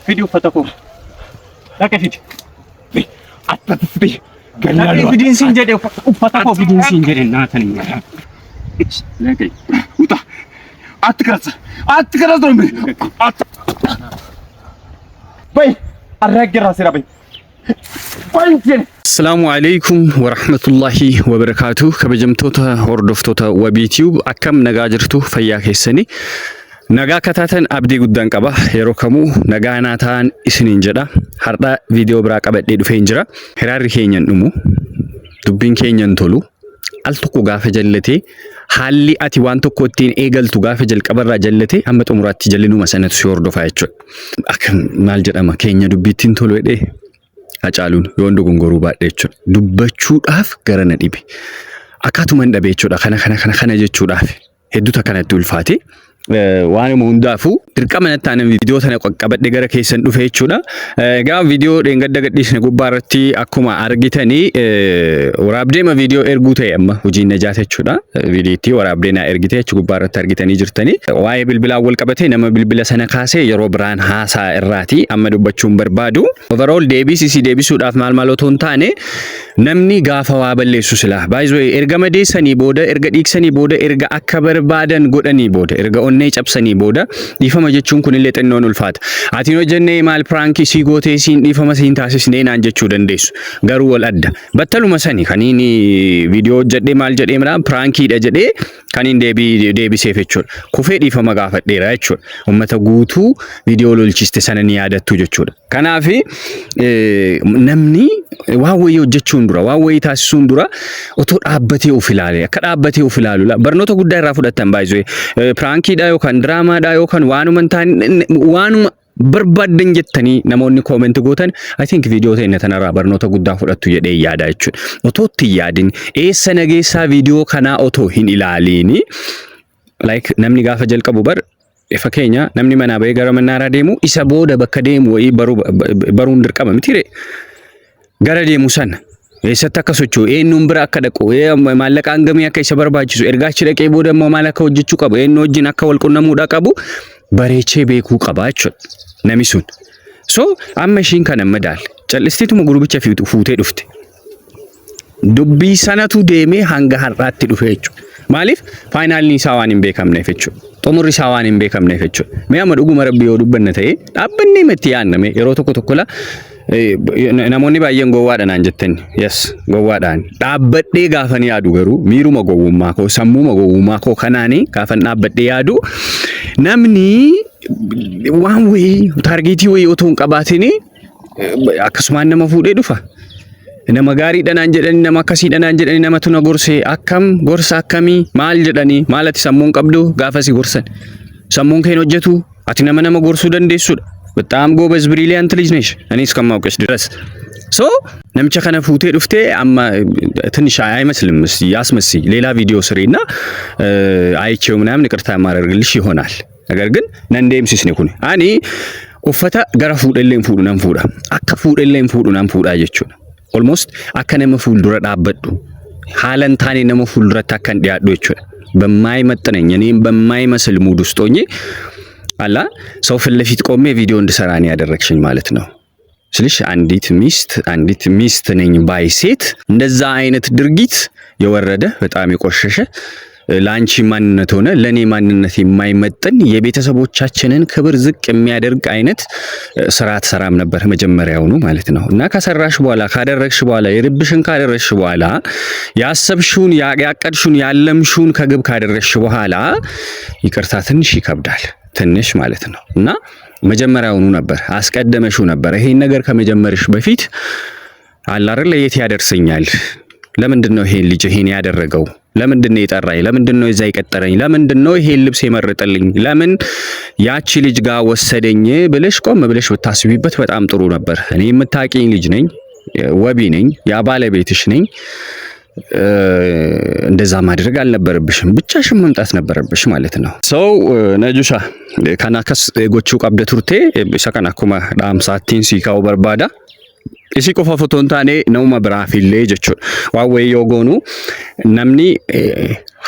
فيديو فتكو لك فيديو أتبي قال فيديو سينجر فتكو فيديو سينجر ناتني لك وتا أتكرز رمي باي الرجال راسي ربي السلام عليكم ورحمة الله وبركاته كبجمتوتا هردفتوتا وبيتيوب أكم نجاجرتو فياك السني نجا كتاتن أبدي قدام كبا يروكمو نجا ناتان إسنين جدا هردا فيديو براك أبدي دفين جرا هراري كينيان نمو دبين كينيان تولو ألتقو غافة جلتي حالي أتي وانتو كوتين إيجل تغافة جل كبر جلتي هم تأمرات تجلنو مسنة سيور دفاعتشو أكم مال جدا ما كينيا دبيتين تولو إيه Hacaaluun yoon dogongoruu baadhee jechuudha. Dubbachuudhaaf gara na dhibe. Akkaatumaan dhabee jechuudha. Kana jechuudhaaf hedduuta kanatti ulfaate. Waan hundaafuu dirqama natti aanan viidiyoo sana qaqqabadhe gara keessan dhufe jechuudha. Egaa viidiyoo dheengadda gadhiisne gubbaa irratti akkuma argitanii waraabdeema viidiyoo erguu ta'e amma hojiin najaata jechuudha. Viidiyootti waraabdeenaa ergite jechuudha gubbaa irratti argitanii jirtanii. Waa'ee bilbilaa wal qabatee nama bilbila sana kaasee yeroo biraan haasaa irraati amma dubbachuun barbaadu. Overall deebisuudhaaf maal otoo hin taane namni gaafa waa balleessu silaa. Baay'ee erga madeessanii booda erga dhiiksanii booda erga akka barbaadan godhanii booda erga nee cabsanii booda dhiifama jechuun kun illee xinnoon ulfaata. Atiin hojjennee maal prank si gootee siin dhiifama siin taasisnee naan jechuu dandeessu. Garuu wal adda. Battaluma sani kaniin viidiyoo hojjedhee maal jedhee midhaan prankiidha jedhee kaniin deebiseef jechuudha. Kufee dhiifama gaafadheera jechuudha. Uummata guutuu viidiyoo lolchiste sana ni yaadattu jechuudha. Kanaaf namni waan wayii hojjechuun dura waan wayii taasisuun dura otoo dhaabbatee of ilaalee akka dhaabbatee of ilaalu barnoota guddaa irraa fudhatan baay'ee prankiidha yookaan diraamaadha yookaan waanuma barbaadan jettanii namoonni kooment gootan I think viidiyoo ta'e tanarraa barnoota guddaa fudhattu jedhee yaada jechuudha. Otoo itti yaadin eessa nageessaa viidiyoo kanaa otoo hin ilaaliini like namni gaafa jalqabu fakkeenya namni manaa bahee gara mannaaraa deemu isa booda bakka deemu wayii baruun dirqama mitire gara deemu sana eessatti akka socho'u eenyuun bira akka dhaqu maallaqa hangamii akka isa barbaachisu ergaachi dhaqee booda immoo maal akka hojjechuu qabu eenyu wajjin akka wal qunnamuudha qabu bareechee beekuu qaba jechuudha nami sun. So amma ishiin kana madaal callistiituma gurbicha fuutee dhufte dubbii sanatu deemee hanga har'aatti dhufe jechuudha. Maaliif faayinaalni isaa waan hin beekamneef jechuudha. Xumurri isaa waan hin beekamneef jechuudha. Mee amma dhuguma rabbii yoo dubbanna ta'e dhaabbannee matti yaanname yeroo tokko la namoonni baay'een gowwaadhaan jettani yes gowwaadhaan dhaabbadhee gaafan yaadu garuu miiruma gowwummaa koo sammuma gowwummaa koo kanaanii gaafan dhaabbadhee yaadu namni waan wayii taargeetii wayii otoo hin qabaatini akkasumaan nama fuudhee dhufa. Nama gaarii dhanaan jedhanii nama akkasii dhanaan jedhanii nama tuna gorsee akkam gorsa akkamii maal jedhanii maal ati sammuun qabdu gaafa si gorsan sammuun keen hojjetu ati nama gorsuu dandeessudha. በጣም ጎበዝ ብሪሊያንት ልጅ ነሽ እኔ እስከማውቀሽ ድረስ ሶ ነምቸ ከነ ፉቴ ዱፍቴ አማ ትንሽ አይመስልም ያስመስይ ሌላ ቪዲዮ ስሪና አይቼው ምናምን ይቅርታ ማረርግልሽ ይሆናል ነገር ግን ነንዴም ሲስኔ ኩኒ አኒ ኡፈታ ገራ ፉደሌን ፉዱናን ፉዳ አካ ፉደሌን ፉዱናን ፉዳ jechuudha ኦልሞስት አከነመ ፉልዱረ ዳበዱ ሃለንታኔ ነመ ፉልዱረ ታከን ዲያዱ jechuudha በማይመጥነኝ እኔም በማይመስል ሙድ ውስጥ ሆኜ አላ ሰው ፍለፊት ቆሜ ቪዲዮ እንድሰራን ያደረክሽኝ ማለት ነው ስልሽ አንዲት ሚስት ነኝ ባይ ሴት እንደዛ አይነት ድርጊት የወረደ በጣም የቆሸሸ ላንቺ ማንነት ሆነ ለኔ ማንነት የማይመጥን የቤተሰቦቻችንን ክብር ዝቅ የሚያደርግ አይነት ስራ ተሰራም ነበር መጀመሪያውኑ ማለት ነው እና ከሰራሽ በኋላ ካደረግሽ በኋላ የርብሽን ካደረግሽ በኋላ ያሰብሽውን ያቀድሽውን ያለምሽውን ከግብ ካደረግሽ በኋላ ይቅርታ ትንሽ ይከብዳል ትንሽ ማለት ነው እና መጀመሪያውኑ ነበር አስቀደመሽው ነበር ይሄን ነገር ከመጀመርሽ በፊት አላረለ የት ያደርሰኛል ለምንድነው ይሄን ልጅ ይሄን ያደረገው ለምንድነው የጠራኝ ለምንድነው እዛ ይቀጠረኝ ለምንድነው ይሄን ልብስ የመረጠልኝ ለምን ያቺ ልጅ ጋር ወሰደኝ ብለሽ ቆም ብለሽ ብታስቢበት በጣም ጥሩ ነበር እኔ የምታቂኝ ልጅ ነኝ ወቢ ነኝ ያ ባለቤትሽ ነኝ እንደዛ ማድረግ አልነበረብሽም ብቻሽን መምጣት ነበረብሽ ማለት ነው ሰው ነጁሻ ካናከስ ጎቹ ቀብደ ቱርቴ ሰከናኩማ ዳምሳቲን ሲካው በርባዳ isi qofa fotoon taane nama biraafillee jechuudha waan wayii yoo goonu namni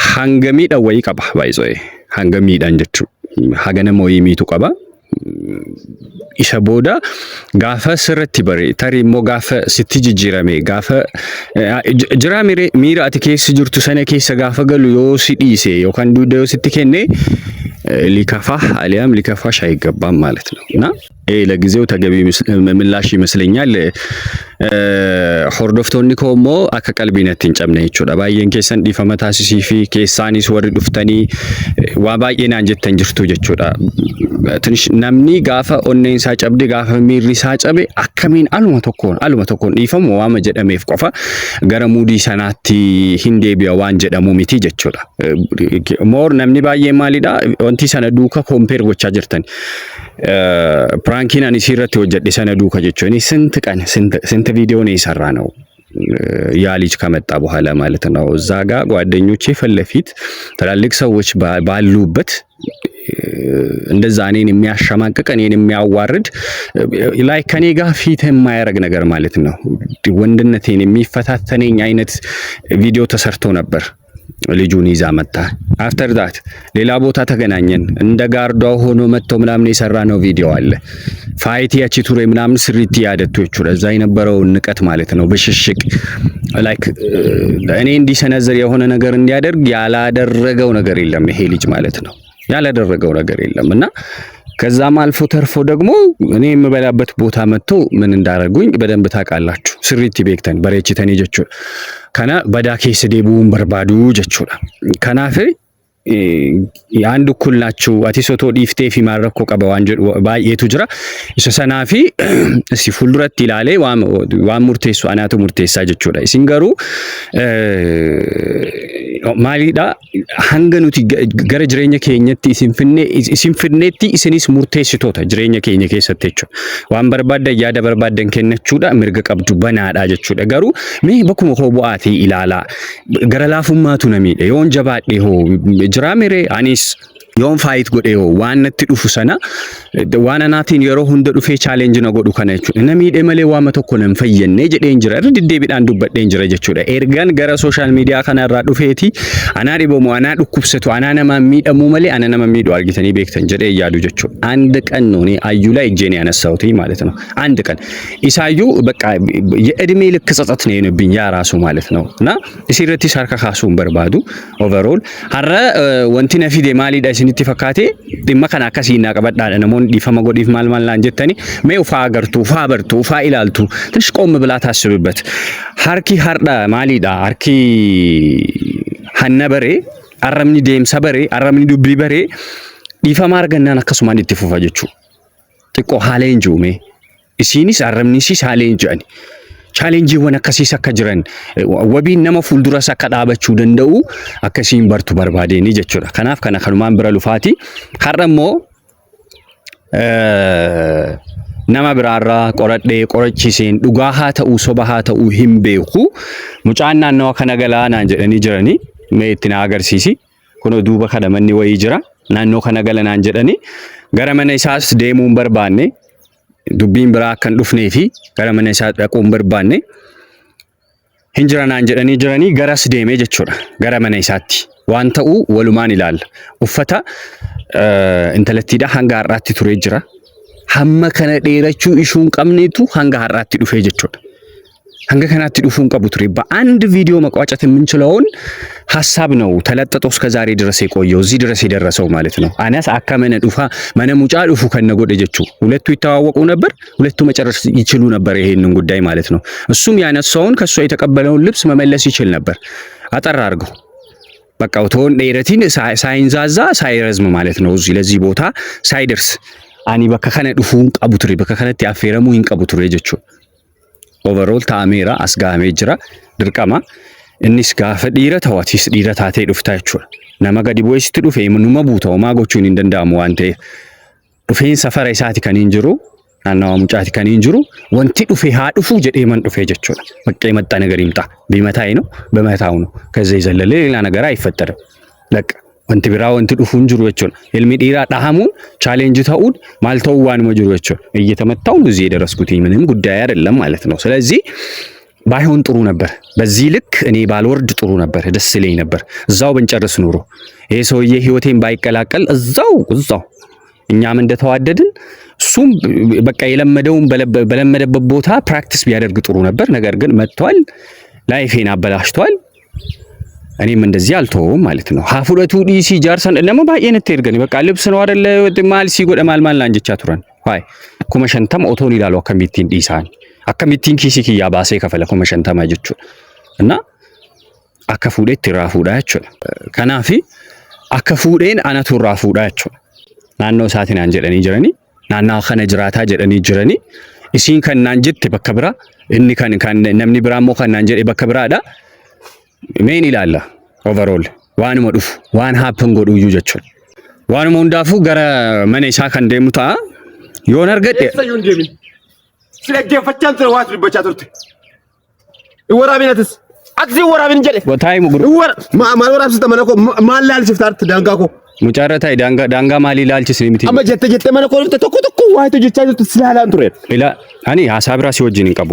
hangamiidha wayii qaba baay'ee hangamiidhaan jechuudha haga nama wayii miitu qaba isa booda gaafa sirratti bare tarii immoo gaafa sitti jijjiirame gaafa jira miira ati keessa jirtu sana keessa gaafa galu yoo si dhiise yookaan duuda yoo sitti kenne ሊከፋ አሊያም ሊከፋሽ አይገባም ማለት ነው እና ለጊዜው ተገቢ ምላሽ ይመስለኛል ሆርዶፍቶኒ ኮሞ አከ ቀልቢነት እንጨምነ ይቹዳ ባየን ኬሰን ዲፈመ ታሲሲፊ ኬሳኒስ ወር ዱፍተኒ ዋ ባየን አንጀተን ጅርቱ ጀቹዳ ትንሽ ናምኒ ጋፋ ኦኔን ሳጨብዲ ጋፋ ሚሪ ሳጨቤ አከሚን አሉማ ተኮን ዲፈሙ ዋ መጀደሜፍ ቆፋ ገረሙዲ ሰናቲ ሂንዴ ቢያ ዋን ጀደሙ ሚቲ ጀቹዳ ሞር ናምኒ ባየ ማሊዳ ወንቲ ሰነ ዱካ ኮምፔር ጎቻ ጅርተን ፕራንኪን አኒ ሲረት ወጀደ ሰነ ዱካ ጀቹኒ ስንት ቀን ስንት ቪዲዮ ነው የሰራ ነው ያ ልጅ ከመጣ በኋላ ማለት ነው እዛ ጋር ጓደኞቼ ፈለፊት ትላልቅ ሰዎች ባሉበት እንደዛ እኔን የሚያሸማቅቅ እኔን የሚያዋርድ ላይ ከኔ ጋር ፊት የማያረግ ነገር ማለት ነው ወንድነቴን የሚፈታተነኝ አይነት ቪዲዮ ተሰርቶ ነበር ልጁን ይዛ መጣ አፍተር ዳት ሌላ ቦታ ተገናኘን እንደ ጋርዷ ሆኖ መጥቶ ምናምን የሰራ ነው ቪዲዮ አለ ፋይት ያቺ ቱሬ ምናምን ስሪት ያደቶቹ ለዛ የነበረው ንቀት ማለት ነው በሽሽቅ ላይክ እኔ እንዲሰነዘር የሆነ ነገር እንዲያደርግ ያላደረገው ነገር የለም ይሄ ልጅ ማለት ነው ያላደረገው ነገር የለምና ከዛም አልፎ ተርፎ ደግሞ እኔ የምበላበት ቦታ መጥቶ ምን እንዳደረጉኝ በደንብ ታውቃላችሁ ስሪት ቤክተን በሬቺተን ይጀቹ ከና በዳኬስ ዴቡን በርባዱ ጀቹላ ከናፈ አንድ እኩል ናቸው አቲሶቶ ዲፍቴ ፊ ማረኮ ቀበዋን ባየቱ ጅራ እሰሰናፊ እሲ ፉልዱረት ይላሌ ዋም ሙርቴሱ አናቱ ሙርቴሳ ጀቹላ ሲንገሩ ማሊዳ ሃንገኑቲ ገረ ጅሬኛ ኬኘቲ ሲንፍኔቲ ኢስኒስ ሙርቴስቶታ ጅሬኛ ኬኘ ኬሰቴቹ ዋን በርባደ ያደ በርባደን ከነቹዳ ምርገ ቀብዱ በናዳ ጀቹዳ ገሩ ሜ በኩሞ ሆቦአቲ ኢላላ ገረላፉማቱ ነሚደ ዮን ጀባዴ ሆ ጅራሜሬ አኒስ ዮን ፋይት ጎዴዮ ዋነቲ ዱፉ ሰና ዋናናቲን የሮ ሁንደ ዱፌ ቻሌንጅ ነው ጎዱ ከነቹ ነሚዴ መሌ ዋመተኮነን ፈየነ ጀዴን ጅራ ርድዴ ቢዳን ዱበዴን ጅራ ጀቹዳ ኤርጋን ገረ ሶሻል ሚዲያ ከናራ ዱፌቲ አናዲ በሙ አና ዱኩብሰቱ አናነማ ሚደሙ መሌ አናነማ ሚዱ አርጊተኒ ቤክተን ጀዴ ያዱ ጀቹ አንድ ቀን ነው እኔ አዩ ላይ እጄን ያነሳውት ማለት ነው አንድ ቀን ኢሳዩ በቃ የእድሜ ልክ ጸጸት ነው የነብኝ ያ ራሱ ማለት ነውና ሲረቲ ሳርካ ካሱን በርባዱ ኦቨርኦል ሀረ ወንቲ ነፊዴ ማሊ ዳይስ ንቲ ፈካቴ ዲመከና ከሲና ቀበዳ ነሞን ዲፈማ ጎዲፍ ማልማል ላንጀተኒ ሜው ፋገርቱ ፋበርቱ ፋኢላልቱ ትንሽ ቆም ብላ ታስብበት ሀርኪ ሀርዳ ማሊዳ አርኪ ሀነበሬ አረምኒ ዴም ሰበሬ አረምኒ ዱቢ በሬ ዲፈማ አርገና ነከሱማ እንድትፉፋ ጀቹ ጥቆ ሃሌንጁ ሜ ኢሲኒስ አረምኒሲስ ሃሌንጃኒ ቻሌንጅ ወነ ከሲሳ ከጅረን ወቢን ነመ ፉልዱራ ሰከዳበቹ ደንደው አከሲን በርቱ በርባዴኒ ጀቹዳ ከናፍ ከና ከኑማን ብረሉ ፋቲ ሀረሞ ነማ ብራራ ቆረዴ ቆረቺሲን ዱጋሃ ተኡ ሶባሃ ተኡ ሂምቤኹ ሙጫና ነው ከነገላ ናንጀኒ ጅረኒ ሜቲና አገርሲሲ ኩኖ ዱባ ከደመኒ ወይ ጅራ ናኖ ከነገላ ናንጀኒ ገረመነ ኢሳስ ዴሙን በርባኔ ዱቢን ብራ ከን ዱፍኔፊ ገረመነ ኢሳስ ቆም በርባኔ hinjirana jedhani jirani garas deeme jechuudha garamana isaatti waan ta'u walumaan ilaalla uffata intalattiidha hanga har'aatti ture jira hamma kana dheerachuu ishuun qabneetu hanga har'aatti dhufee jechuudha hanga kanaatti dhufuun qabu ture በአንድ ቪዲዮ መቋጨት የምንችለውን ሐሳብ ነው ተለጠጦ እስከ ዛሬ ድረስ የቆየው እዚህ ድረስ የደረሰው ማለት ነው አናስ አከመነ ዱፋ መነሙጫ ዱፉ ከነጎደ ጀቹ ሁለቱ ይተዋወቁ ነበር ሁለቱ መጨረስ ይችሉ ነበር ይሄንን ጉዳይ ማለት ነው እሱም ያነሳውን ከሷ የተቀበለውን ልብስ መመለስ ይችል ነበር አጠራ አርገው በቃ ወቶን ዴረቲን ሳይንዛዛ ሳይረዝም ማለት ነው እዚህ ለዚህ ቦታ ሳይደርስ አኒ በከከነ ዱፉን ቀቡትሪ በከከነት ያፈረሙ ይንቀቡትሪ ጀቹ ኦቨርኦል ታሜራ አስጋሜ ጅራ ድርቀማ እንስ ጋፈ ዲራ ተዋቲስ ዲራ ታቴ ዱፍታቹ ነማጋዲ ቦይስ ትዱፌ ምኑማ ቡታው ማጎቹን እንደንዳሙ አንተ ዱፌን ሰፈራ ኢሳቲ ከኒንጅሩ አናው ሙጫቲ ከኒንጅሩ ወንቲ ዱፌ ሃዱፉ ጀዴ ማን ዱፌ ጀቹ በቃ የመጣ ነገር ይምጣ ቢመታኝ ነው በመታው ነው ከዛ ይዘለለ ሌላ ነገር አይፈጠርም ለቅ ወንቲ ቢራው ወንቲ ዱፉን ጅሩ ወቹን ኤልሚ ዲራ ዳሃሙን ቻሌንጅ ተውድ ማልተው ዋን መጅሩ ወቹ እየተመታው እንደዚህ የደረስኩት ምንም ጉዳይ አይደለም ማለት ነው ስለዚህ ባይሆን ጥሩ ነበር በዚህ ልክ እኔ ባልወርድ ጥሩ ነበር ደስ ይለኝ ነበር እዛው በእንጨርስ ኑሮ ይሄ ሰውዬ ህይወቴን ባይቀላቀል እዛው እኛም እንደተዋደድን እሱም በቃ የለመደውን በለመደበት ቦታ ፕራክቲስ ቢያደርግ ጥሩ ነበር። ነገር ግን መጥቷል፣ ላይፌን አበላሽቷል። እኔም እንደዚህ አልተወውም ማለት ነው። ሀፉለቱ ዲሲ ጃርሰን ለማ ባየነት ተርገን በቃ ልብስ ነው አይደለ ማል ሲጎደ ማል ላንጀቻ ቱራን ሃይ ኩመሸንተም ኦቶን ይላሉ አከሚቲን ዲሳን አከሚቲን ኪሲኪ ያባሴ ከፈለ ኩመሸንተም አጀቹ እና አከፉዴ ትራፉዳቸው ከናፊ አከፉዴን አናቱ ራፉዳቸው ናኖ ሳቲን አንጀለኒ ጅረኒ ናና ከነ ጅራታ ጀደኒ ጅረኒ ኢሲን ከናንጀት በከብራ እኒ ከን ነምኒ ብራሞ ከናንጀ በከብራዳ ሜን ይላል ኦቨርኦል ዋን መዱፍ ዋን ሃፕን ጎዱ ዩጀቹ ዋን ሞንዳፉ ገረ መኔሳ ከንደሙታ ዮነር ገደ ስለገፈቻን ስለዋት ልበቻቱት ወራቢነትስ አክሲ ወራቢን ጀደ ወታይ ሙግሩ ማል ወራብ ስተመነኮ ማላል ሽፍታርት ዳንጋኮ ሙጫረታይ ዳንጋ ማሊ ላልች ስለሚቲ አማ ጀተ መነኮ ተኮ ዋይቶ ጀቻጁት ስላላን ቱሬ ኢላ አኒ ሐሳብ ራስ ወጅን ቀቡ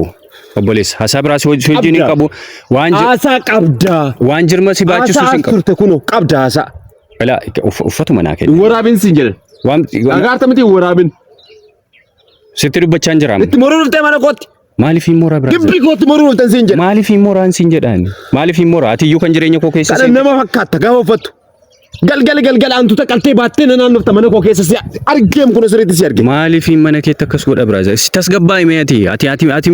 ኦቦሌስ ሐሳብ ራስ ወጅን ቀቡ ዋንጅ አሳ ቀብዳ ዋንጅር መሲባቹ ሱስን ቀቡ ተኩኖ ቀብዳ አሳ ኢላ ኡፈቱ መናከ ወራቢን ሲንጀል ዋም አጋርተምቲ ወራቢን ስትሩ በቻንጀራም ልትሞሩ ተመነኮት ማሊፊ ሞራ ብራ ግብሪ ኮት ሞሩ ተንሲንጀል ማሊፊ ሞራን ሲንጀዳን ማሊፊ ሞራ አትዩ ከንጀረኛ ኮከስ ከነማ ፈካታ ጋወፈቱ ገልገል አንቱ ተቀልቴ ባቴን እናንተ ተመነኮ ከሰስ አርገም ኩነ ስሪት ሲያርግ ማሊፊ መነከ ተከስ ወደ ብራዘ ተስገባይ ማያቲ አቲ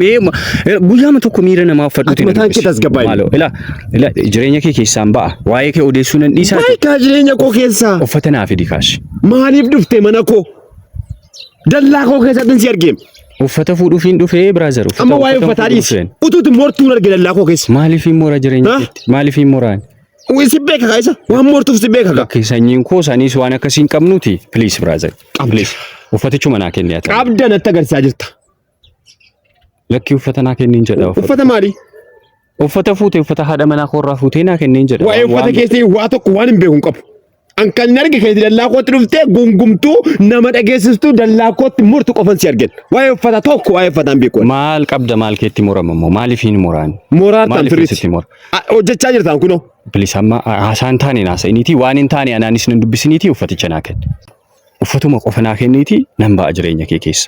ጉያም ተኮ ሚረነ ማፈዱት ታንቺ ተስገባይ ኢላ ጅሬኛ ከሳምባ ዋይ ከኦዴሱን ዲሳ ዋይ ከጅሬኛ ኮከሳ ኦፈተና አፍዲካሽ ማሊፍ ድፍቴ መነኮ ደላኮ ከሰትን ሲያርገም ኡፈተ ፉዱ ፊን ዱፌ ብራዘር አማ ዋይ ፈታዲስ ኡቱት ሞርቱ ነርገ ደላኮ ከስ ማሊፊ ሞራ ጅሬኛ ማሊፊ ሞራን ወይ ሲቤካ ካይሳ ዋን ሞርቱ ሲቤካ ከሰኝን ኮ ሳኒስ ዋና ከሲን ቀምኑቲ ፕሊስ ብራዘር ፕሊስ ኡፈተቹ መናከን ያታ ቀብደነ ተገርሳ ጅርታ ለኪ ኡፈተና ከን እንጀዳ ኡፈተ ማሊ ኡፈተ ፉቴ ኡፈተ ሀደ መና ኮራ ፉቴና ከን እንጀዳ ወይ ኡፈተ ከሲ ዋቶ ዋንም ቤሁን ቀብ አንከን ነርገ ከዚ ደላኮት ድፍቴ ጉንጉምቱ ነመደገስስቱ ደላኮት ሙርቱ ቆፈን ሲያርገን ወይ ኡፈተ ቶክ ወይ ኡፈታን ቢቆ ማል ቀብደ ማል ከቲ ሞራመሞ ማሊፊን ሞራን ሞራን ታንትሪት ኦጀቻ ጅርታን ኩኖ ፕሊስ አማ አሳንታኔ ናሰኒቲ ዋኒንታኔ አናኒስን እንድብስኒቲ ኡፈትቸናከን ኡፈቱ መቆፈና ከኒቲ ነምባ አጅሬኛ ከኬስ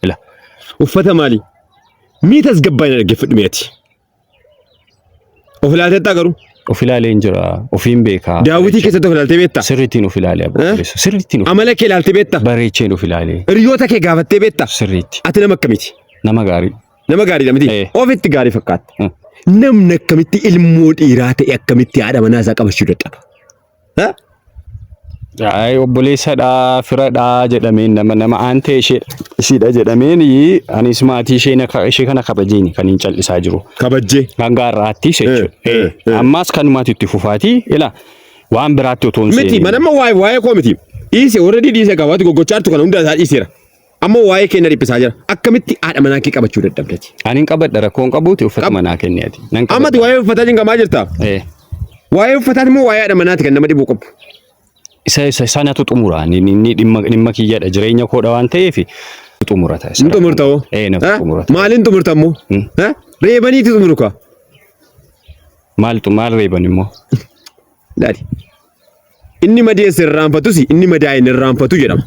ኢላ ኡፈተ ማሊ ሚተስ ገባይ ነርገ ፍድሜቲ ኦፍላቴ ታገሩ ኦፊላሌ እንጀራ ኦፊም ቤካ ዳዊቲ ከሰተ ኦፍላቴ ቤታ ስሪቲን ኦፊላሌ አብሬስ ስሪቲን አመለከ ላልቴ ቤታ በሬቼን ኦፊላሌ ሪዮታ ከጋፈቴ ቤታ ስሪቲ አትነመከሚቲ ነመጋሪ ለምቲ ኦፊት ጋሪ ፈካት namni akkamitti ilmoo dhiiraa ta'e akkamitti haadha manaa isaa qabachuu dadhaba? Ay obboleessadha firadha jedhameen nama aantee ishiidha jedhameen anis maatii ishee kana kabajeen kan hin cal'isaa jiru. Kabajjee. Gangaarraatti jechuudha. Ammaas kanumaatti itti fufaati ila waan biraatti otoo hin seeniin. Miti manama waa'ee koo miti. Dhiise already dhiise qabaatu goggochaartu kana hunda isaa dhiiseera. Amma waa'ee keenya dhiphisaa jira. Akkamitti haadha manaa kee qabachuu dadhabdati? Ani hin qabadha rakkoon qabuuti uffata manaa kenneeti. Ammati waa'ee uffataa jingamaa jirta? Waa'ee uffataati moo waa'ee haadha manaati kan nama dhibuu qabu? Isa sanatu xumura inni dhimma kiyyadha jireenya koodha waan ta'eef xumurata isa. Xumurtao? Na xumurata. Maaliin xumurtammoo? Reebaniiti xumuruka? Maal reebani immoo? Daadhi. Inni madeessa irraanfatusi inni madaa'in irraanfatu jedhama.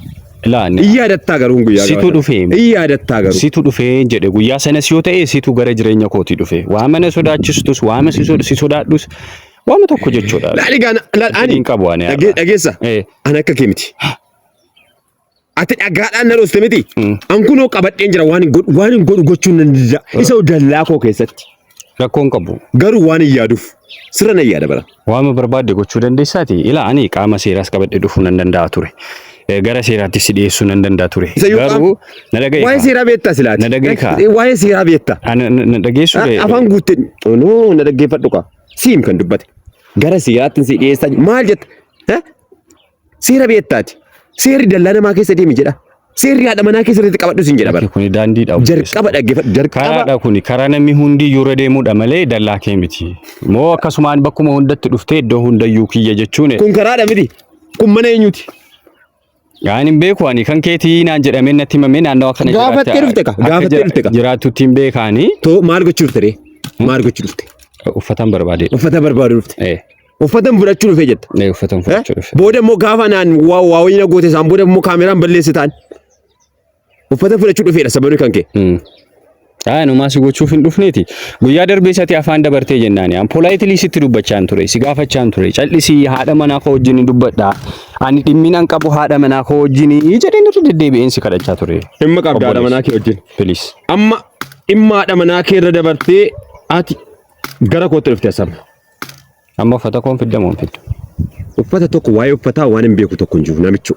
Ilaani. Iyyaadatta garuu guyyaa situ dhufee. Iyyaadatta garuu. Situ dhufee jedhe guyyaa sanas yoo ta'e situ gara jireenya kooti dhufee. Waan mana sodaachistus waan si sodaadhus waan tokko jechuudha. Ani qabuani. Dhageessa. Ani akka kee miti. Ati dhagaadhaan na dhooste miti. An kunoo qabadheen jira waan hin godhu gochuun nan dida. Isa dallaa koo keessatti. Rakkoon qabu. Garuu waan hin yaaduuf sirra na yaada bara. Waan barbaadde gochuu dandeessaati. Ilaa ani qaama seeraas qabadhee dhufuu nan danda'a ture. Gara seeraatti si dhiyeessuu nan danda'a ture. Garuu na dhagaye. Waa'ee seeraa beektaa silaati. Na dhagaye. Waa'ee seeraa beektaa. Na dhageessu. Afaan guutte. Noo na dhaggeeffadhu kaa. Siim kan dubbate. Gara seeraatti si dhiyeessaa maal jetta? Seera beektaati. Seerri dallaa namaa keessa deemi jedha. Seerri haadha manaa keessatti qabadhu sin jedha bara. Kuni daandiidha. Jalqaba dhaggeeffadhu. Jalqaba. Karaadha kuni karaa namni hundi yoo deemuudha malee dallaa kee miti. Moo akkasumaan bakkuma hundatti dhuftee iddoo hundayyuu kiyya jechuun. Kun karaadha miti. Kun mana eenyuti? Yaani beeku ani kan keetii naan jedhamee natti himamee naannoo kana jiraatti. Gaafattee dhufte ka. Jiraatutti hin beekaani. To maal gochuu dhufte? Maal gochuu dhufte? Uffatan barbaade. Uffata barbaade dhufte. uffatan fudhachuu dhufe jetta. Nee uffatan fudhachuu dhufe. Booda immoo gaafa naan waa wayina goote isaan booda immoo kaameraan balleessi ta'an. Uffata fudhachuu dhufeedha sababni kan kee. Numaa si gochuuf hin dhufneeti. Guyyaa darbee isatti afaan dabartee jennaani. Politely sitti dubbachaan ture, si gaafachaan ture. Callisii haadha manaa koo wajjin dubbadhaa. Ani dhimminan qabu haadha manaa koo wajjin jedheen irra deddeebi'een si kadhachaa ture. Dhimma qabda haadha manaa kee wajjin. Please. Amma dhimma haadha manaa kee irra dabartee ati gara kootti dhuftee asaba. Amma uffata koon fidda moo fiddu? Uffata tokko waa'ee uffataa waan hin beeku tokko hin jiru namichu.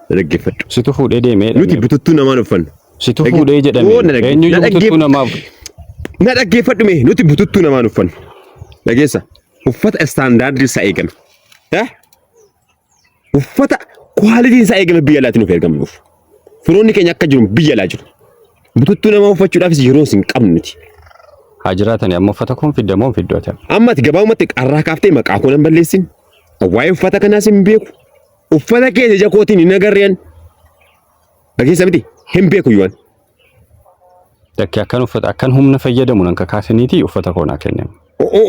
Dhaggeeffadhu. Situ fuudhee deemee. Nuti bututtuu namaan uffannu. Situ fuudhee jedhame. Eenyu bututtuu namaaf? Na dhaggeeffadhu mee nuti bututtuu namaan uffannu. Dhageessa. Uffata istaandaardii isaa eegame. Uffata kwaalitiin isaa eegame biyya alaatiin of ergamnuuf. Firoonni keenya akka jiru biyya alaa jiru. Bututtuu namaa uffachuudhaafis yeroo isin qabnu nuti. Haa jiraatani amma uffata koon fidda moo fidduu ati? Amma ati gabaabumatti qarraa kaaftee maqaa koo nan balleessin. Waa'ee uffata kanaas hin beeku. Uffata keessa ija kootiin hin agarreen. Dhageessa miti hin beeku yuwan. Dakkee akkan uffata akkan humna fayyadamu nan kakaasaniiti uffata koonaa kennamu.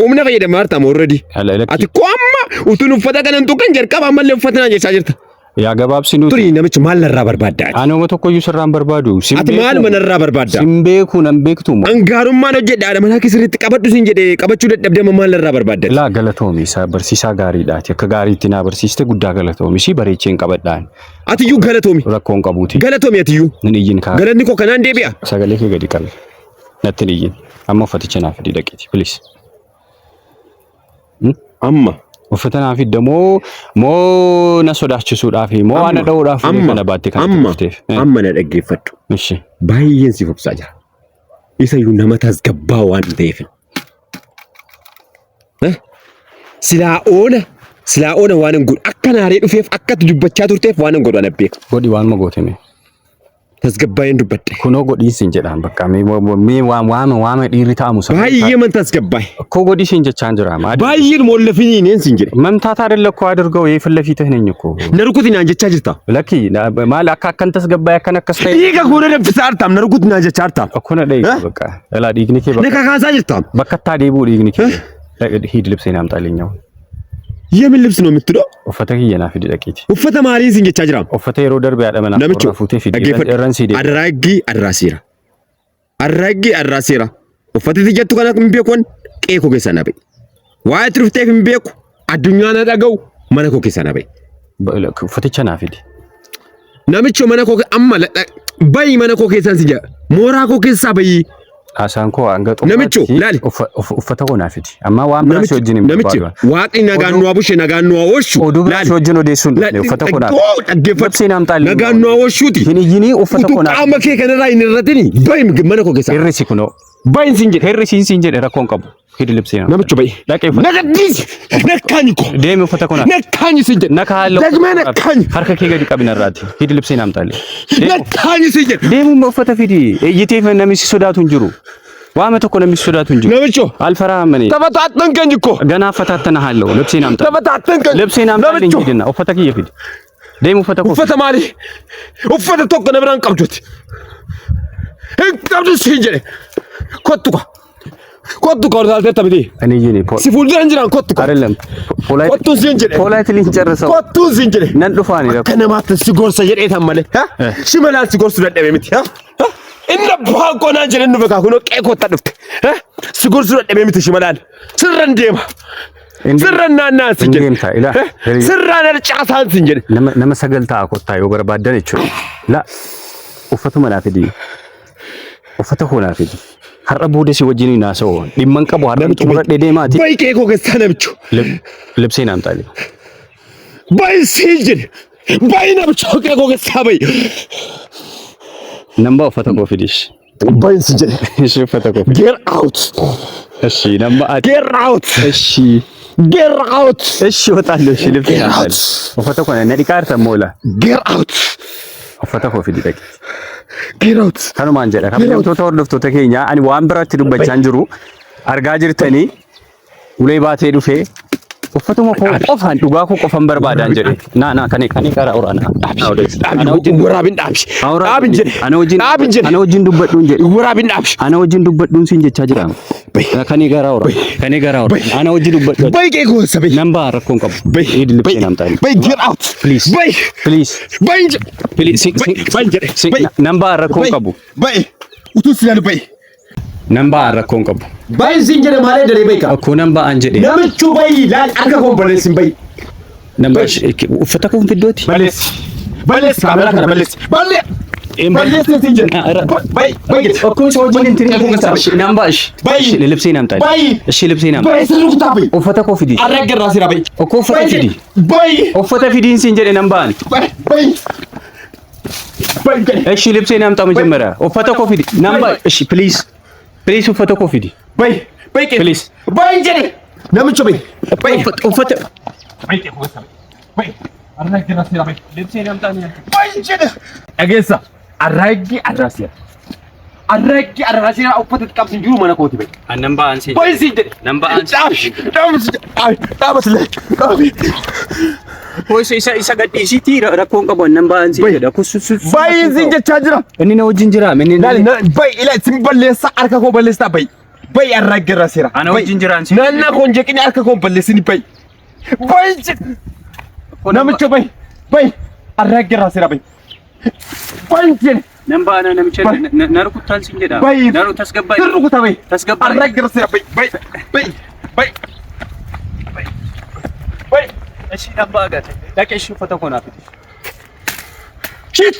Humna fayyadamu hartaama already. Ati koo amma utuun uffata kanan tuqan jalqaba ammallee uffata naan jechaa jirta. Yaa gabaabsinuu. Turii namichi maal narraa barbaadda? Ani uma tokko iyyuu sirraan barbaadu. Ati maaluma narraa barbaadda? Simbeeku nan beektu. Angaarummaan hojjedha haadha manaa keessatti qabadhu sin jedhee qabachuu dadhabdee maal narraa barbaadda? Laa galatoomi isaa barsiisaa gaariidhaati. Akka gaariitti naa barsiiste guddaa galatoomi. Si bareecheen qabadhaan. Ati iyyuu galatoomi. Rakkoon qabuuti. Galatoomi ati iyyuu. Nin iyyin kaa. Galanni koo kanaan deebi'a. Sagalee kee gadi qabi. Natti iyyin. Amma uffaticha naaf fidi dhaqiiti. Please. Amma. Uffata naaf fidda moo na sodaachisuudhaaf moo ana dha'uudhaaf kana baatte kan dhufteef. Amma na dhaggeeffadhu. Ishi. Baay'een si fufsaa jira. Isa iyyuu nama tasgabbaa waan ta'eef. Silaa oona waan hin godhu akka naaree dhufeef akka dubbachaa turteef waan hin godhu ana beeka. Godhi waan ma gootame. Tasgabbaa'een dubbadde. Kunoo godhiisin jedhaan bakka mee waama dhiirri ta'amu sana. Baay'ee man tasgabbaa'e. Ko godhiisin jechaan jira. Baay'ee mollafiniin een sin jedhe. Mamtaata adallakoo adargoo yeefallafii ta'in eenyuko. Na rukuti naan jechaa jirta. Lakki maal akkan tasgabbaa'e akkan akkas ta'e. Dhiiga goona dabbisaa artaam na rukuti naan jechaa artaam. Akkuna dhayi bakka. Elaa dhiigni kee bakka. Na kakaasaa jirtaam. Bakka taa deebuu dhiigni kee. Hiid libsee naam xaalinyaው. የምን ልብስ ነው የምትለው? uffata kiyyanaa fidi dhaqiiti. Uffata maaliin sin jechaa jiraam? Uffata yeroo darbe haadha manaa qorra fuutee fidi. Irran sidee. Arraagii arraaseera. Uffati jettu kana hin beeku qeekoo keessa na ba'i. Waa itti dhufteef hin beeku. Addunyaa na dhaga'u mana koo keessa na ba'i. Uffaticha naa fidi. Namichi mana koo amma bayi mana koo keessaan si jira. Mooraa koo keessaa bayi. Asaan koo hanga xumuraatti. Namichu laali. Uffata koo naa fidi. Amma waan biraa si wajjin hin barbaadu. Namichi waaqni nagaan nu abushe nagaan nu awoshu. Oduu biraa si wajjin odeessuun uffata koo naa fidi. Dhaggeeffatu. Nagaan nu awoshuuti. Hin iyyinii uffata koo naa fidi. Qaama kee kanarraa hin irratini. Bayi mana koo keessaa. Hirrisi kunoo. Bayin sin jedhe. Hirrisiin sin jedhe rakkoon qabu. Hidi libsee naa. Namichu bayi. Nagaddiisi. Nakkaani koo. Deemi uffata koo naa. Nakkaani sin jedhe. Nakaaloo. Dagmee nakkaani. Harka kee gadi qabina irraati. Hidi libsee naam xaalee. Nakkaani sin jedhe. Deemu uffata fidi. Eeyyiteef namni si sodaatu hin jiru. Waama tokko namni si sodaatu hin jiru. Namicho. Alfaraamani. Taphataatten kan jikko. Ganaa fataattan haaloo. Libsee naam xaalee. Taphataatten kan. Libsee naam xaalee hin jedhina. Uffata kiyya fidi. Deemu uffata koo. Uffata maali? Uffata tokko na biraan qabduuti. Hin qabdu si jedhe. Kottu ka. Kottu ka ortaaltee taphitee. Ani yini. Si fuuldura hin jiraan kottu ka. Arelem. Kottuun si hin jedhe. Poolaayitili hin jarrasau. Kottuun si hin jedhe. Nan dhufaani. Akka namaatti si gorsa jedhee tan malee. Shimalaan si gorsu dadhabee miti. Inni abbaan koo naan jedhee nuuf kunoo qeekotta dhufte. Si gorsu dadhabee miti shimalaan. Sirran deema. Sirran naannaan si jedhe. Sirraan harcaasaan si jedhe. Nama sagaltaa kottaa yoo barbaaddan jechuudha. La uffatuma naa fidi. Uffata koo naa fidi. Har'a booda si wajjin naasa'u. Dhimman qabu har'a xumuradhee deemaati. Bayi qeekoo keessaa namichu. Libsee naam xaalee. Bayi si jedhe. Bayi namichu qeekoo keessaa bayi. Namba uffata koo fidish. Bayi si jedhe. Ishi uffata koo. Get out. Ishi namba ati. Get out. Ishi. Get out. Ishi wataalloo ishi libsee naam xaalee. Uffata koo na dhiqaarta moola. Get out. Uffata koo fidi dhaqi. Get out. Kanumaan jedha. Kabajamtoota hordoftoota keenya ani waan biraatti dubbachaa jiru argaa jirtanii ulee baatee dhufee uffatuma koo qofaan dhugaa koo qofan barbaadan jedhe na kane gara uraana waraabin dhaabin jedhe ana wajjin dubbadhuun jedhe waraabin dhaabin ana wajjin dubbadhuun siin jechaa jira kane gara ura ana wajjin dubbadhu bay kee gosa bay namba rakkoon qabu idil libsee namtaan bay get out please bay namba rakkoon qabu bay utuu silaan bay namba rakkoon qabu bay siin jedhe maalee dalee bay ka ko namba an jedhe namichu bay laal akka komboleessin bay namba uffata koo fiddooti ballees kaamera kana ballees ballees siin jedhe bay ko soo wajjin tiri namba bay libsee namtaan libsee namtaan bay sirru kutaa bay uffata koo fidi arraggarraa sira bay ko uffata fidi bay uffata fidiin siin jedhe namba an bay እሺ ልብሴን አምጣ መጀመሪያ ኡፈተ ኮፊዲ ናምባ እሺ ፕሊዝ ኡፈተ ኮፊዲ በይ ፕሊዝ በይ እንጂ ነምቹ በይ ኡፈተ በይ አራጊ ራሴ በይ ልብሴን አምጣ ነው በይ እንጂ አገሳ አራጊ አራሴ ኡፈተ ተቀምጥ እንጂ ማነ ኮቲ በይ ነምባ አንሲ በይ እንጂ ነምባ አንሲ ዳብስ Hoy isa gadhiisiti rakkoon qabu namba ansi jedha kususu bay insi jechaa jira inni na wajjin jira inni bay ila sim balleessa harka koo balleessa bay arraggerra sira ana wajjin jira ansi nanna koon jeqini harka koo balleessini bay namicha bay arraggerra sira bay inji namba ana namicha narkutan sin jedha naru tasgabba rukuta bay tasgabba arraggerra sira bay እሺ ነባ ጋር ለቀሽ ፎቶ ኮናት shit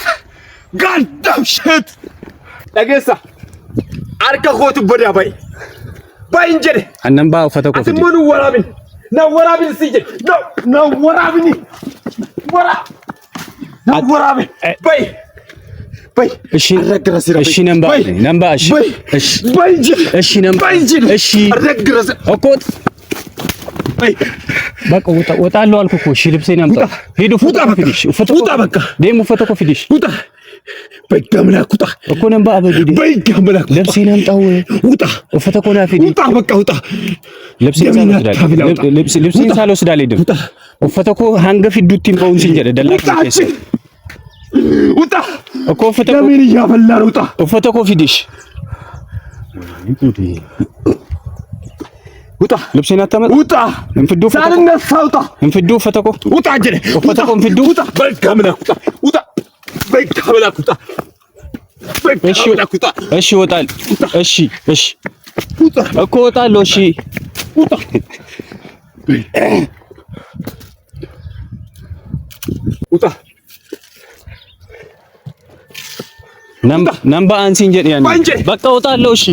god damn shit ለገሳ አርካ ኮቱ በዳ bay እንጀደ አነምባ ፎቶ ኮቱ አትሙኑ ወራብን ሲጀ ነው ወራብን bay እሺ እሺ ነምባ እሺ ነምባ እሺ ረግረስ ኦኮት በቃ ወጣለሁ አልኩ እኮ እሺ ልብሴን አምጣ ሄዱ ፉጣ በፊዲሽ ፉጣ በቃ ደሙ ፎቶ ኮፊዲሽ ፉጣ በጋምላክ ፉጣ እኮ ነምባ አበዲዲ በጋምላክ ልብሴን አምጣው ፉጣ ፎቶ ኮና ፊዲ ፉጣ በቃ ፉጣ ልብሴን ሳልወስድ አልሄድም ፎቶ ኮ ሃንገ ፊዱቲን በውን ሲንጀደ ደላክ ከሰ ፉጣ እኮ ፎቶ ኮ ለምን ያፈላ ፉጣ ፎቶ ኮፊዲሽ ውጣ ልብሴን አታመጣ ውጣ እንፍዱ ሳልነሳ ውጣ እንፍዱ ፈተኮ ውጣ አጀለ ፈተኮ እንፍዱ ውጣ በጋምላክ ውጣ በጋምላክ ውጣ እሺ ወጣል እሺ ውጣ እኮ ወጣለሁ እሺ ውጣ ውጣ ነምባ አንሲን ጀድ ያን በቃ ወጣለሁ እሺ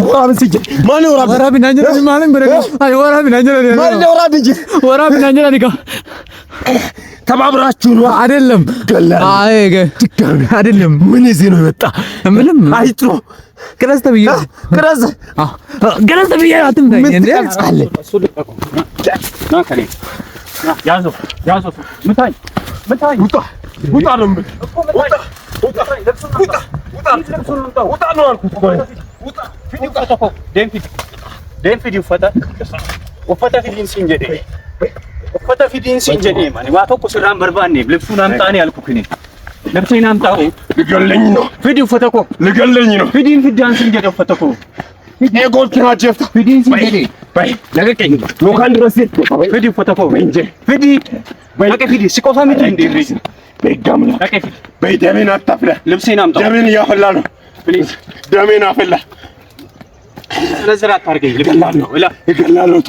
ወራብ ሲጀ ማን ወራብ ናጀራ ማን ብረ አይ ወራብ ናጀራ ማን ወራብ ናጀራ ዲካ ተባብራችሁ ነው አይደለም አይ አይደለም ምን እዚህ ነው የመጣ ምንም አይጥሮ ቅረስ ተብዬ አትምታኝ እንዴ አለ ና ከኔ ያዞ ምታኝ ውጣ ነው ውጣ ነው አልኩት እኮ ውጣ ደንፊዲ ኡፈታ ፊዲን ሲንጀዴ ኡፈታ ፊዲን ሲንጀዴ ማን ዋቶ ቁስራን በርባኔ ልብሱን አምጣኔ አልኩት እኔ ልብሴን አምጣው ልገለኝ ነው ፊዲ ኡፈታ ኮ ልገለኝ ነው ፊዲን ፊዳን ሲንጀዴ ኡፈታ ኮ ኤጎል ትራጀፍታ ፊዲን ሲንጀዴ ለቀቀኝ ሎካን ድረስ ፊዲ ኡፈታ ኮ ፊዲ ለቀ ሲቆፋ ምት እንዴ በጋምላ ለቀ በደሜን አታፍላ ልብሴን አምጣው ደሜን ያፈላ ነው ፕሊዝ ደሜን አፈላ ስለዚህ አታርገኝ ይገላለሁ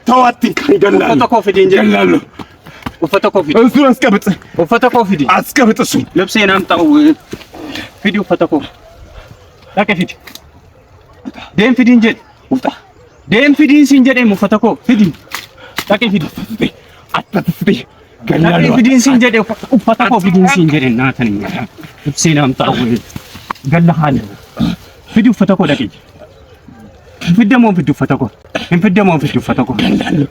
ተው አትንካኝ ይገላለሁ ኡፈታ ኮ ፊዲ እንጂ ይገላለሁ ኡፈታ ኮ ፊዲ እሱን አስቀብጥ ኡፈታ ኮ ፊዲ አስቀብጥ እሱን ልብሴን አምጣው ፊዲ ኡፈታ ኮ ለቀ ፊዲ ደም ፊዲ እንጂ ውጣ ደም ፊዲ ሲንጀዴ ኡፈታ ኮ ፊዲ ለቀ ፊዲ አትጥፊ ገላለሁ ፊዲ ሲንጀዴ ኡፈታ ኮ ፊዲ ሲንጀዴ እናተኝ ልብሴን አምጣው ገለሃል ፊዲ ኡፈታ ኮ ለቀ ፍደሞ ፊዲ ኡፈታ ኮ ፊዲ ኡፈታ ኮ ገላለሁ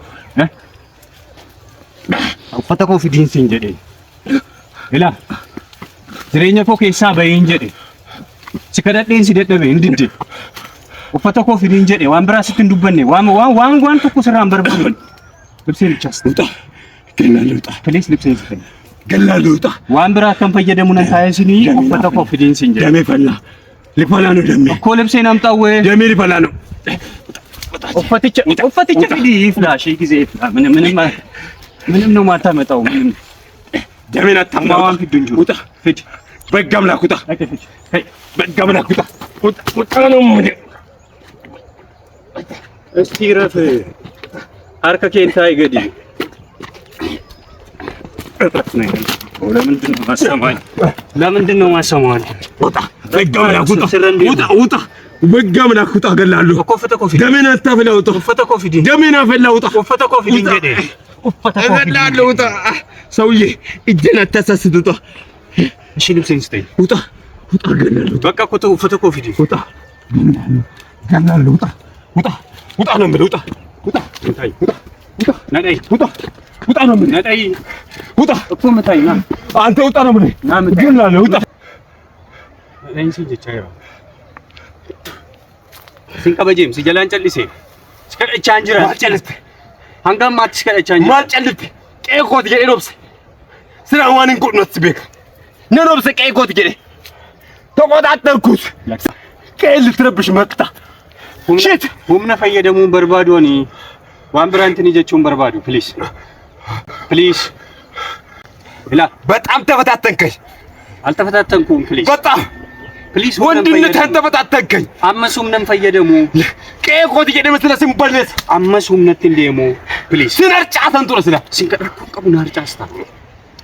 ኡፈታ ኮ ፊዲ ሲንጀዴ Ila jireenya koo keessaa bahiin jedhe si kadhadheen si dadhabe hin didde uffata koo fidiin jedhe waan biraa sitti hin dubbanne waan tokko sirraan barbaadu libseen bichaas uta gallaaluu uta please libseen si gallaaluu uta waan biraa kan fayyadamu nan taayisini uffata koo fidiin sin jedhe damee falla lifalaano damee ko libseen amxaawee damee lifalaano uffaticha fidii flaashii ጊዜ ምንም ነው ማታመጣው ምንም ደሜን አታማዋን ፊዱን ጁታ ፊድ በጋምላ ኩታ በጋምላ ኩታ ኩታ ነው ምን እስቲ ረፍ አርከ ኬንታ ይገዲ ለምንድን ነው ማሰማኝ ወጣ በጋምላ ኩታ ውጣ በጋምላ ኩታ ገላሉ ኮፈተኮፊ ደሜን አታፈላው ኮፈተኮፊ ደሜን አፈላው ኮፈተኮፊ እንገዲ እገላለሁ ውጣ ሰውዬ እጄን አታሳስት ውጣ እሺ ልብሴን ስጠኝ ውጣ እገላለሁ በቃ እኮ ፎቶኮፒ ውጣ እገላለሁ ውጣ ነው የምልህ ውጣ ነዳይ ውጣ ነው የምልህ ነዳይ ውጣ እኮ መታይ ና አንተ ውጣ ነው የምልህ ና እገላለሁ ውጣ ነዳይ ሲጀቻ ይራ ሲንቀበጄም ሲጀላን ጨልሴ ስከረቻ አንጅራ ማጨልስ hangam matis kada chanji mal challitti qey kooti jedhe nobse sira waan hin godhutti beeka na nobse qey kooti jedhe toqotaattarkuut qey litrabish makta shit humna fayyadamuun barbaadoni waan biraantin jechuun barbaadu please ila በጣም ተፈታተንከኝ አልተፈታተንኩም በጣም ፕሊዝ ወንድነት ተፈታተንከኝ አመሱምነን ፈየደሙ ቀይ ኮት jedhame sila simballes አመሱምነትን ደሞ ፕሊዝ ስነርጫ ተንቱረ ስላ ሲንቀደኩ ቀቡና አርጫስታ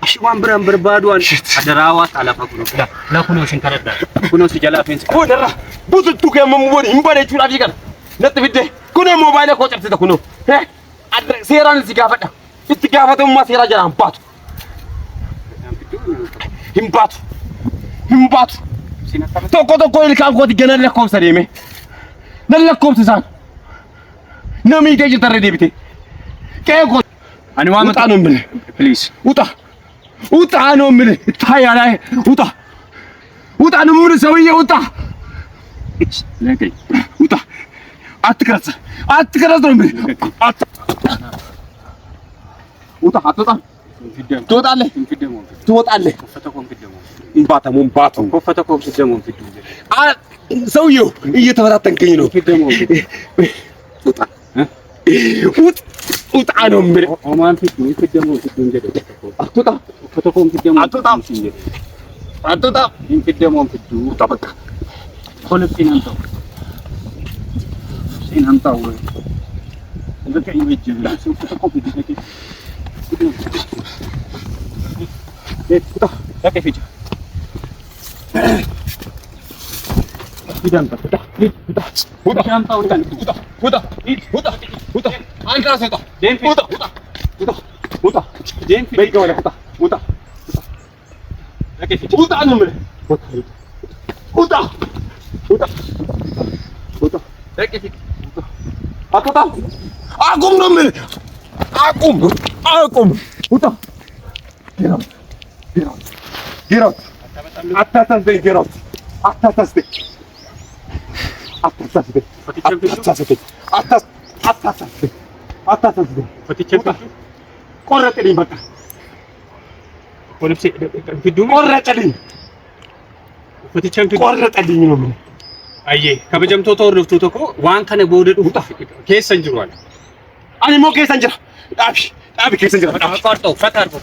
እሺ ዋን ብራን በርባዷን አደራዋት አላፈቁ ነው ለኩኖ ሽንከረዳ ኩኖ ሲጀላፈንስ ወደራ ቡትቱ ከመሙቦን ይምባለ ቹራፊ ጋር ነጥብደ ኩኖ ሞባይል ኮ ጨርሰተ ኩኖ አድረ ሴራን ሲጋፈዳ ይትጋፈተውማ ሴራ ጀራ himbatu tokko ilkaan kooti gana lakkoofsa deeme nan lakkoofsa isaan namni ijee jirtarre deebite qe'ee kooti ani waan utaa no mile please utaa no mile taayala utaa no mile sawiye utaa lekay utaa atkarasa no mile utaa atota ትወጣለህ እንባታሙን ባቱ ኮፈተኮም ሲደሞን ፊዱ ሰውዬው እየተፈታተንከኝ ነው ውጣ ነው ምን ኦማን ፊዱ ሲደሞን ፊዱ እንጀደ አትወጣ ኮፈተኮም ሲደሞን አትወጣ ሲደሞን ፊዱ ውጣ በቃ ኮለፕቲን አንተው እንደከኝ ይጅላ ኮፈተኮም ፊዱ puta ya que ficha puta janta utan puta antra seta den puta den bega wala puta ya que ficha puta no me puta ya que ficha puta akum no me akum puta Get out. Attatasde get out. Attatasde. Patichempe. Qorratelin baka. Polisi fidu qorratelin. Patichempe qorratelin no me. Ayye kabajamto torruftu toko waan kana boode dhufuta keessan jiru wala. Ani mo keessan jira. Abi keessan jira. Fatarbo.